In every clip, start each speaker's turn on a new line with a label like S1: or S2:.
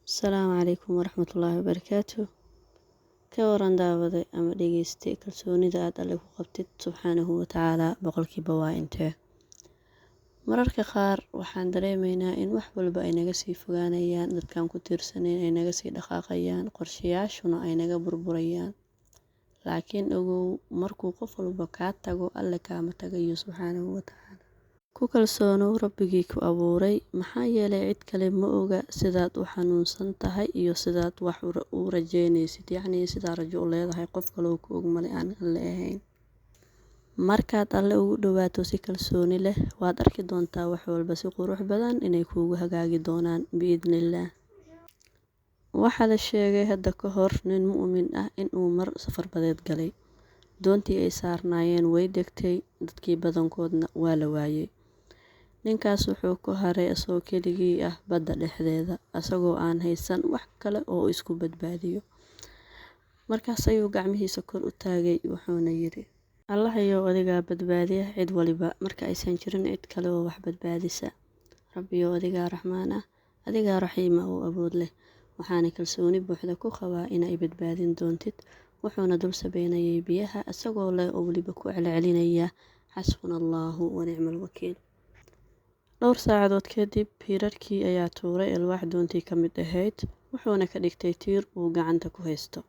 S1: Asalaamu calaykum waraxmatullaahi wabarakaatu. Ka waran daawaday ama dhegeystay kalsoonida aad alle ku qabtid subxaanahu watacaala boqolkiiba waa intee. Mararka qaar waxaan dareemaynaa in wax walba ay naga sii fogaanayaan, dadkaan ku tiirsanayn ay naga sii dhaqaaqayaan, qorshayaashuna ay naga burburayaan. Laakiin ogow, markuu qof walba kaa tago, alle kaama tagayo subxaanahu watacaala. Ku kalsoonow rabbigii ku abuuray, maxaa yeelay cid kale ma oga sidaad u xanuunsan tahay iyo sidaad wax u rajeynaysid, yacni sidaa rajo u leedahay qof kaloo ku og male aan alle ahayn. Markaad alle ugu dhawaato si kalsooni leh, waad arki doontaa wax walba si qurux badan inay kuugu hagaagi doonaan biidnillaah. Waxaa la sheegay hadda ka hor nin mu'min ah inuu mar safar badeed galay. Doontii ay saarnaayeen way degtay, dadkii badankoodna waa la waayay. Ninkaas wuxuu ku haray asagoo keligii ah badda dhexdeeda, asagoo aan haysan wax kale oo isku badbaadiyo. Markaas ayuu gacmihiisa kor u taagay wuxuuna yidhi, Allahayow adigaa badbaadiya cid waliba marka aysan jirin cid kale oo wax badbaadisa. Rabbiyow adigaa raxmaan ah, adigaa raxiima oo awood leh. Waxaana kalsooni buuxda ku qabaa inay badbaadin doontid. Wuxuuna dul sabeynayay biyaha asagoo leh oo waliba ku celcelinaya xasbunallaahu wa nicmal wakiil. Dhowr saacadood kadib, hirarkii ayaa tuuray alwaax doontii ka mid ahayd, wuxuuna ka dhigtay tiir uu gacanta ku haysto.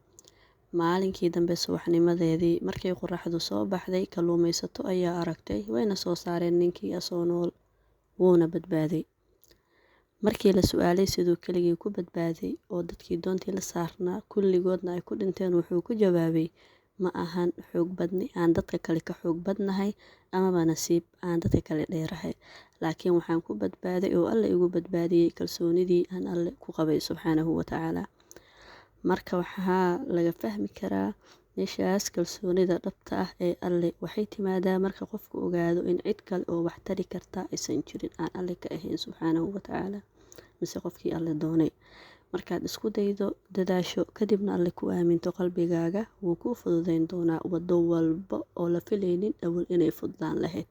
S1: Maalinkii dambe subaxnimadeedii, markay qorraxdu soo baxday, kalluumaysato ayaa aragtay, wayna soo saareen ninkii asoo nool, wuuna badbaaday. Markii la su'aalay siduu keligii ku badbaaday oo dadkii doontii la saarnaa kulligoodna ay ku dhinteen, wuxuu ku jawaabay, ma ahan xoog badni aan dadka kale ka xoog badnahay amaba nasiib aan dadka kale dheerahay, laakiin waxaan ku badbaaday oo alle igu badbaadiyey kalsoonidii aan alle ku qabay subxaanahu watacaala. Marka waxaa laga fahmi karaa meeshaas kalsoonida dhabta ah ee alle waxay timaadaa marka qofku ogaado in cid kale oo wax tari karta aysan jirin aan alle ka ahayn subxaanahu watacaala, mise qofkii alle doonay. Markaad isku daydo, dadaasho, kadibna alle ku aaminto qalbigaaga, wuu kuu fududayn doonaa waddo walba oo la filaynin awal inay fududaan lahayd.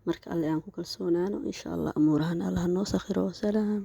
S1: Marka alle aan ku kalsoonaano, insha Allah amuurahan Allah noo sakhiro. Wasalaam.